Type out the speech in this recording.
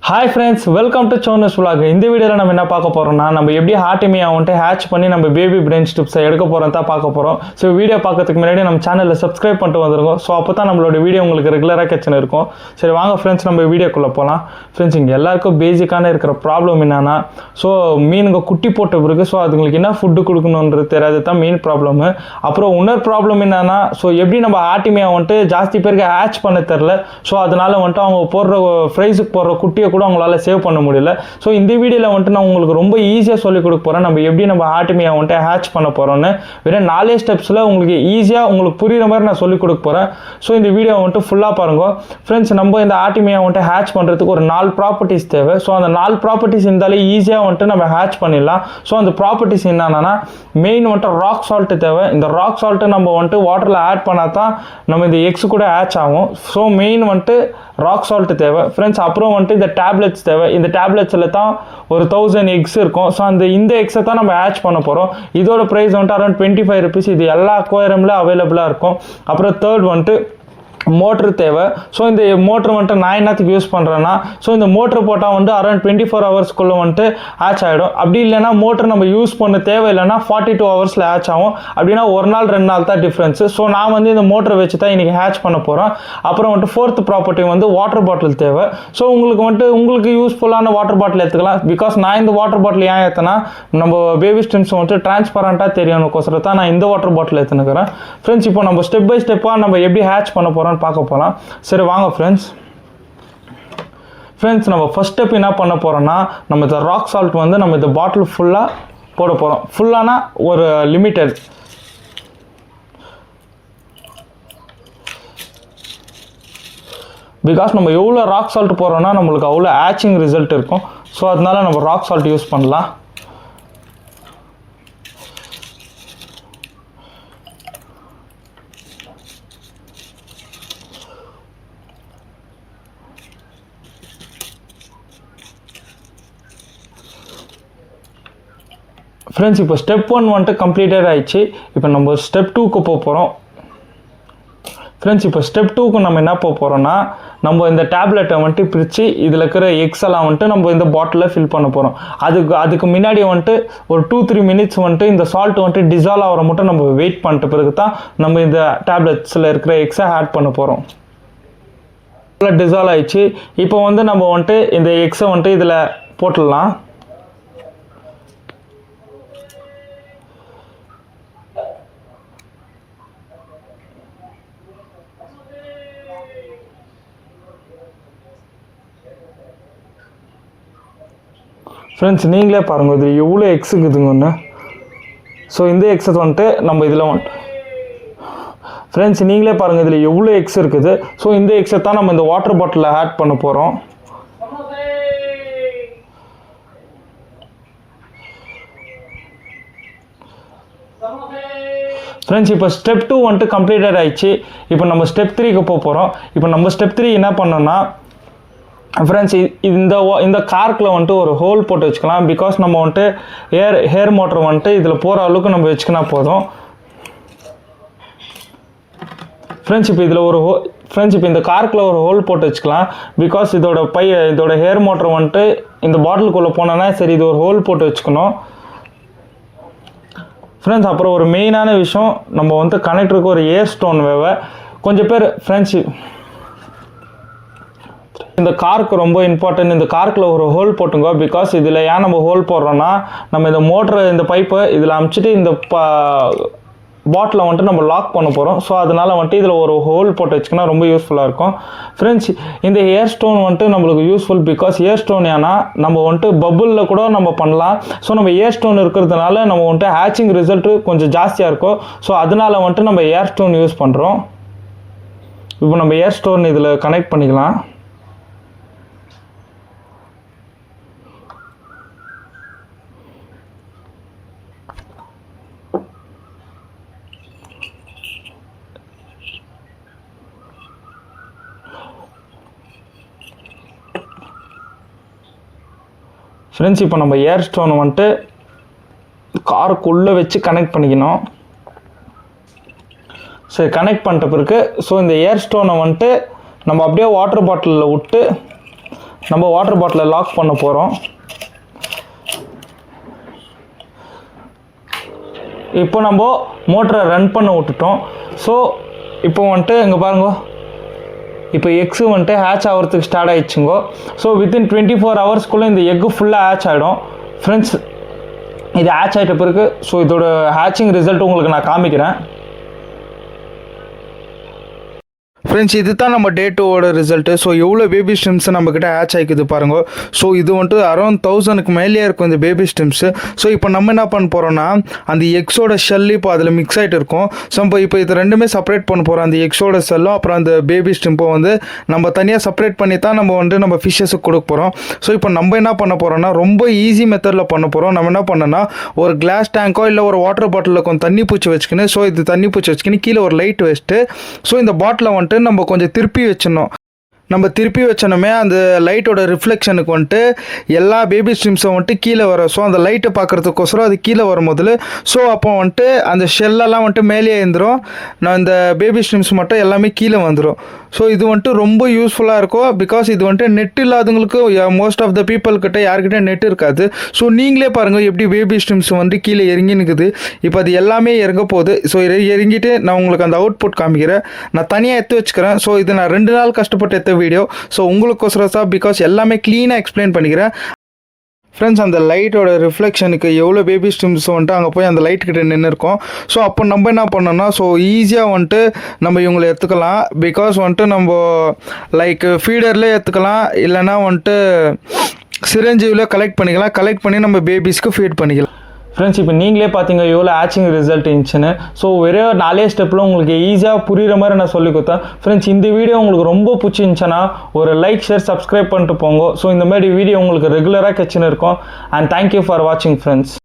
Hi friends, welcome to Chonus Vlog. இந்த வீடியோல நம்ம என்ன பார்க்க போறோம்னா நம்ம எப்படி ஹார்டிமியா வந்துட்டு ஹேட்ச் பண்ணி நம்ம பேபி பிரெயின் ஸ்ட்ரிப்ஸ் எடுக்க போறோம் தான் பார்க்க போறோம். சோ வீடியோ பார்க்கிறதுக்கு முன்னாடி நம்ம சேனலை சப்ஸ்கிரைப் பண்ணிட்டு வந்துருங்க. சோ அப்பதான் நம்மளோட வீடியோ உங்களுக்கு ரெகுலரா கெச்சன இருக்கும். சரி வாங்க फ्रेंड्स நம்ம வீடியோக்குள்ள போலாம். फ्रेंड्स இங்க எல்லாருக்கும் பேசிக்கான இருக்கிற ப்ராப்ளம் என்னன்னா சோ மீனுங்க குட்டி போட்ட பிறகு சோ அதுங்களுக்கு என்ன ஃபுட் கொடுக்கணும்ன்றது தெரியாது தான் மெயின் ப்ராப்ளம். அப்புறம் இன்னொரு ப்ராப்ளம் என்னன்னா சோ எப்படி நம்ம ஹார்டிமியா வந்துட்டு ஜாஸ்தி பேருக்கு ஹேட்ச் பண்ண தெரியல. சோ அதனால வந்துட்டு அவங்க போடுற ஃப்ரைஸ்க்கு போடுற குட்டியை கூட அவங்களால சேவ் பண்ண முடியல. ஸோ இந்த வீடியோவில் வந்துட்டு நான் உங்களுக்கு ரொம்ப ஈஸியாக சொல்லிக் கொடுக்க போகிறேன் நம்ம எப்படி நம்ம ஹார்டிமியா வந்துட்டு ஹேட்ச் பண்ண போகிறோன்னு. வெறும் 4 ஸ்டெப்ஸில் உங்களுக்கு ஈஸியாக உங்களுக்கு புரியுற மாதிரி நான் சொல்லிக் கொடுக்க போகிறேன். ஸோ இந்த வீடியோ வந்துட்டு ஃபுல்லாக பாருங்க ஃப்ரெண்ட்ஸ். நம்ம இந்த ஹார்டிமியா வந்துட்டு ஹேட்ச் பண்ணுறதுக்கு ஒரு 4 ப்ராப்பர்ட்டிஸ் தேவை. ஸோ அந்த 4 ப்ராப்பர்ட்டிஸ் இருந்தாலே ஈஸியாக வந்துட்டு நம்ம ஹேட்ச் பண்ணிடலாம். ஸோ அந்த ப்ராப்பர்ட்டிஸ் என்னன்னா மெயின் வந்துட்டு ராக் சால்ட்டு தேவை. இந்த ராக் சால்ட்டு நம்ம வந்துட்டு வாட்டரில் ஆட் பண்ணால் தான் நம்ம இந்த எக்ஸ் கூட ஹேட்ச் ஆகும். ஸோ மெயின் வந்துட்டு ராக் சால்ட்டு தேவை ஃப்ரெண்ட்ஸ். அப்புறம் வந்துட்டு இந்த டேப்லெட்ஸ் தேவை. இந்த டேப்லெட்ஸில் தான் ஒரு 1000 எக்ஸ் இருக்கும். ஸோ இந்த எக்ஸை தான் நம்ம ஹேட்ச் பண்ண போகிறோம். இதோட ப்ரைஸ் வந்துட்டு அரௌண்ட் 25 rupees. இது எல்லா அக்வாரியமில் அவைலபிளாக இருக்கும். அப்புறம் தேர்ட் வந்துட்டு மோட்ரு தேவை. ஸோ இந்த மோட்ரு வந்துட்டு நான் என்னத்துக்கு யூஸ் பண்ணுறேன்னா ஸோ இந்த மோட்ரு போட்டால் வந்துட்டு அரௌண்ட் 24 hours வந்துட்டு ஹேட்ச் ஆகிடும். அப்படி இல்லைனா மோட்ரு நம்ம யூஸ் பண்ண தேவையில்லைன்னா 42 hours ஹேட்ச் ஆகும். அப்படின்னா ஒரு நாள் 2 நாள் தான் டிஃப்ரென்ஸு. ஸோ நான் வந்து இந்த மோட்ரு வச்சு தான் இன்றைக்கி ஹேட்ச் பண்ண போகிறோம். அப்புறம் வந்துட்டு 4th ப்ராப்பர்ட்டி வந்து வாட்டர் பாட்டில் தேவை. ஸோ உங்களுக்கு யூஸ்ஃபுல்லான வாட்டர் பாட்டில் எடுத்துக்கலாம். பிகாஸ் நான் இந்த வாட்டர் பாட்டில் ஏன் ஏற்றினா நம்ம பேபி ஸ்ட்ரிம்ஸ் வந்துட்டு டிரான்ஸ்பரண்ட்டாக தெரியணுக்கோசரம் தான் நான் இந்த வாட்டர் பாட்டில் எடுத்துனுக்கிறேன் ஃப்ரெண்ட்ஸ். இப்போ நம்ம ஸ்டெப் பை ஸ்டெப்பாக நம்ம எப்படி ஹேட்ச் பண்ண போகிறோம் பார்க்க போகலாம். சரி வாங்க ஃப்ரெண்ட்ஸ். நம்ம ஃபர்ஸ்ட் ஸ்டெப் என்ன பண்ண போகிறோம்னா நம்ம இந்த ராக் சால்ட் வந்து நம்ம இந்த பாட்டில் ஃபுல்லாக போட போகிறோம். ஃபுல்லானா ஒரு லிமிட்டட். பிகாஸ் நம்ம எவ்வளோ ராக் சால்ட் போடுறோம்னா நம்மளுக்கு அவ்வளோ ஹேட்சிங் ரிசல்ட் இருக்கும். ஸோ அதனால நம்ம ராக் சால்ட் யூஸ் பண்ணலாம். ஃப்ரெண்ட்ஸ் இப்போ ஸ்டெப் 1 வந்துட்டு கம்ப்ளீட்டட் ஆயிடுச்சு. இப்போ நம்ம ஸ்டெப் 2க்கு போக போகிறோம் ஃப்ரெண்ட்ஸ். இப்போ ஸ்டெப் 2க்கு நம்ம என்ன போக போகிறோம்னா நம்ம இந்த டேப்லெட்டை வந்துட்டு பிரித்து இதில் இருக்கிற எக்ஸ் எல்லாம் வந்துட்டு நம்ம இந்த பாட்டிலில் ஃபில் பண்ண போகிறோம். அதுக்கு முன்னாடி வந்துட்டு ஒரு 2-3 minutes வந்துட்டு இந்த சால்ட் வந்துட்டு டிசால்வ் ஆகிற மட்டும் நம்ம வெயிட் பண்ணிட்ட பிறகு தான் நம்ம இந்த டேப்லெட்ஸில் இருக்கிற எக்ஸை ஆட் பண்ண போகிறோம். டிசால்வ் ஆயிடுச்சு. இப்போ வந்து நம்ம வந்துட்டு இந்த எக்ஸை வந்துட்டு இதில் போட்டுடலாம். ஃப்ரெண்ட்ஸ் நீங்களே பாருங்கள் இதில் எவ்வளோ எக்ஸ் இருக்குதுங்கன்னு. ஸோ இந்த எக்ஸை வந்துட்டு நம்ம இதில் ஃப்ரெண்ட்ஸ் நீங்களே பாருங்கள் இதில் எவ்வளோ எக்ஸ் இருக்குது. ஸோ இந்த எக்ஸை தான் நம்ம இந்த வாட்டர் பாட்டிலில் ஆட் பண்ண போகிறோம். ஃப்ரெண்ட்ஸ் இப்போ ஸ்டெப் 2 வந்துட்டு கம்ப்ளீட்டட் ஆயிடுச்சு. இப்போ நம்ம ஸ்டெப் 3க்கு போக போகிறோம். இப்போ நம்ம ஸ்டெப் 3 என்ன பண்ணோம்னா ஃப்ரெண்ட்ஸ் இந்த கார்க்கில் வந்துட்டு ஒரு ஹோல் போட்டு வச்சுக்கலாம். பிகாஸ் நம்ம வந்துட்டு ஹேர் மோட்டர் வந்துட்டு இதில் போகிற அளவுக்கு நம்ம வச்சுக்கினா போதும் ஃப்ரெண்ட்ஸ். இப்போ இதில் இப்போ இந்த கார்க்கில் ஒரு ஹோல் போட்டு வச்சுக்கலாம். பிகாஸ் இதோட ஹேர் மோட்டர் வந்துட்டு இந்த பாட்டிலுக்குள்ளே போனோன்னா சரி இது ஒரு ஹோல் போட்டு வச்சுக்கணும் ஃப்ரெண்ட்ஸ். அப்புறம் ஒரு மெயினான விஷயம் நம்ம வந்து கனெக்டருக்கு ஒரு ஏர் ஸ்டோன் வேவை. கொஞ்சம் பேர் ஃப்ரெண்ட்ஸ் இந்த காருக்கு ரொம்ப இம்பார்ட்டன்ட். இந்த கார்க்கில் ஒரு ஹோல் போட்டுங்க. பிகாஸ் இதில் ஏன் நம்ம ஹோல் போடுறோன்னா நம்ம இந்த மோட்டரை இந்த பைப்பை இதில் அமுச்சிட்டு இந்த பாட்டிலை வந்துட்டு நம்ம லாக் பண்ண போகிறோம். ஸோ அதனால் வந்துட்டு இதில் ஒரு ஹோல் போட்டு வச்சுக்கினா ரொம்ப யூஸ்ஃபுல்லாக இருக்கும் ஃப்ரெண்ட்ஸ். இந்த ஏர் ஸ்டோன் வந்துட்டு நம்மளுக்கு யூஸ்ஃபுல். பிகாஸ் ஏர் ஸ்டோன் ஏன்னா நம்ம வந்துட்டு பபுளில் கூட நம்ம பண்ணலாம். ஸோ நம்ம ஏர் ஸ்டோன் இருக்கிறதுனால நம்ம வந்துட்டு ஹேட்சிங் ரிசல்ட்டு கொஞ்சம் ஜாஸ்தியாக இருக்கும். ஸோ அதனால் வந்துட்டு நம்ம ஏர் ஸ்டோன் யூஸ் பண்ணுறோம். இப்போ நம்ம ஏர் ஸ்டோன் இதில் கனெக்ட் பண்ணிக்கலாம். ஃப்ரெண்ட்ஸ் இப்போ நம்ம ஏர் ஸ்டோனை வந்துட்டு காருக்குள்ளே வச்சு கனெக்ட் பண்ணிக்கணும். சரி கனெக்ட் பண்ணிட்ட பிறகு ஸோ இந்த ஏர் ஸ்டோனை வந்துட்டு நம்ம அப்படியே வாட்டர் பாட்டிலில் விட்டு நம்ம வாட்டர் பாட்டிலை லாக் பண்ண போகிறோம். இப்போ நம்ம மோட்டரை ரன் பண்ண விட்டுட்டோம். ஸோ இப்போ வந்துட்டு இங்கே பாருங்க, இப்போ எக்ஸு வந்துட்டு ஹேட்ச் ஆகிறதுக்கு ஸ்டார்ட் ஆகிடுச்சுங்கோ. ஸோ வித்தின் 24 ஹவர்ஸ்க்குள்ளே இந்த எக்கு ஃபுல்லாக ஹேட்ச் ஆகிடும் ஃப்ரெண்ட்ஸ். இது ஹேட்ச் ஆகிட்ட பிறகு ஸோ இதோட ஹேட்சிங் ரிசல்ட் உங்களுக்கு நான் காமிக்கிறேன். ஃப்ரெண்ட்ஸ் இது தான் நம்ம டே 2ஓட ரிசல்ட்டு. ஸோ எவ்வளோ பேபி ஸ்ட்ரிம்ஸ் நம்மக்கிட்ட ஹேட்ச் ஆகிக்குது பாருங்க. ஸோ இது வந்துட்டு அரௌண்ட் 1000க்கு மேலேயே இருக்கும் இந்த பேபி ஸ்ட்ரிம்ஸு. ஸோ இப்போ நம்ம என்ன பண்ண போகிறோம்னா அந்த எக்ஸோட ஷெல் இப்போ அதில் மிக்ஸ் ஆகிட்டு இருக்கும். ஸோ இப்போ இது ரெண்டுமே செப்பரேட் பண்ண போகிறோம். அந்த எக்ஸோட செல்லும் அப்புறம் அந்த பேபி ஸ்ட்ரிம்பும் வந்து நம்ம தனியாக செப்பரேட் பண்ணி தான் நம்ம ஃபிஷ்ஷஸுக்கு கொடுக்க போகிறோம். ஸோ இப்போ நம்ம என்ன பண்ண போகிறோம்னா ரொம்ப ஈஸி மெத்தடில் பண்ண போகிறோம். நம்ம என்ன பண்ணோன்னா ஒரு கிளாஸ் டேங்கோ இல்லை ஒரு வாட்டர் பாட்டிலில் கொஞ்சம் தண்ணி பூச்சி வச்சுக்கின்னு, ஸோ இது தண்ணி பூச்சி வச்சுக்கின்னு கீழே ஒரு லைட் வச்சுட்டு, ஸோ இந்த பாட்டிலை வந்துட்டு நம்ம கொஞ்சம் திருப்பி வச்சிடணும். நம்ம திருப்பி வச்சோன்னே அந்த லைட்டோட ரிஃப்ளெக்ஷனுக்கு வந்துட்டு எல்லா பேபி ஸ்ட்ரிம்ஸும் வந்துட்டு கீழே வரும். ஸோ அந்த லைட்டை பார்க்குறதுக்கோசரம் அது கீழே வரும் முதல்ல. ஸோ அப்போ வந்துட்டு அந்த ஷெல்லெல்லாம் வந்துட்டு மேலே எழுந்துடும். நான் இந்த பேபி ஸ்ட்ரிம்ஸ் மட்டும் எல்லாமே கீழே வந்துடும். ஸோ இது வந்துட்டு ரொம்ப யூஸ்ஃபுல்லாக இருக்கும். பிகாஸ் இது வந்துட்டு நெட் இல்லாதவங்களுக்கு மோஸ்ட் ஆஃப் த பீப்புள்கிட்ட யார்கிட்ட நெட் இருக்காது. ஸோ நீங்களே பாருங்கள் எப்படி பேபி ஸ்ட்ரிம்ஸ் வந்து கீழே இறங்கி நிற்குது. இப்போ அது எல்லாமே இறங்க போகுது. ஸோ இறங்கிட்டு நான் உங்களுக்கு அந்த அவுட்புட் காமிக்கிறேன். நான் தனியாக எடுத்து வச்சுக்கிறேன். ஸோ இது நான் 2 நாள் கஷ்டப்பட்டு எடுத்த வீடியோ. ஸோ உங்களுக்கோசரம் தான், பிகாஸ் எல்லாமே க்ளீனாக எக்ஸ்பிளைன் பண்ணிக்கிறேன். ஃப்ரெண்ட்ஸ் அந்த லைட்டோட ரிஃப்ளெக்ஷனுக்கு எவ்வளோ பேபி ஸ்ட்ரிம்ஸ் வந்துட்டு அங்கே போய் அந்த லைட் கிட்ட நின்று இருக்கோம். ஸோ அப்போ நம்ம என்ன பண்ணோம்னா ஸோ ஈஸியாக வந்துட்டு நம்ம இவங்களை எடுத்துக்கலாம். பிகாஸ் வந்துட்டு நம்ம லைக் ஃபீடர்லேயே எடுத்துக்கலாம், இல்லைனா வந்துட்டு சிரஞ்சீவில் கலெக்ட் கலெக்ட் பண்ணி நம்ம பேபிஸ்க்கு ஃபீட் பண்ணிக்கலாம். ஃப்ரெண்ட்ஸ் இப்போ நீங்களே பார்த்தீங்க எவ்வளோ ஹேட்சிங் ரிசல்ட் இருந்துச்சுன்னு. ஸோ ஒரே 4 ஸ்டெப்பில் உங்களுக்கு ஈஸியாக புரிகிற மாதிரி நான் சொல்லி கொடுத்தேன். ஃப்ரெண்ட்ஸ் இந்த வீடியோ உங்களுக்கு ரொம்ப பிடிச்சிருந்துச்சுன்னா ஒரு லைக், ஷேர், சப்ஸ்கிரைப் பண்ணிட்டு போங்க. ஸோ இந்த மாதிரி வீடியோ உங்களுக்கு ரெகுலராக கிடச்சின்னு இருக்கும். அண்ட் தேங்க்யூ ஃபார் வாட்சிங் ஃப்ரெண்ட்ஸ்.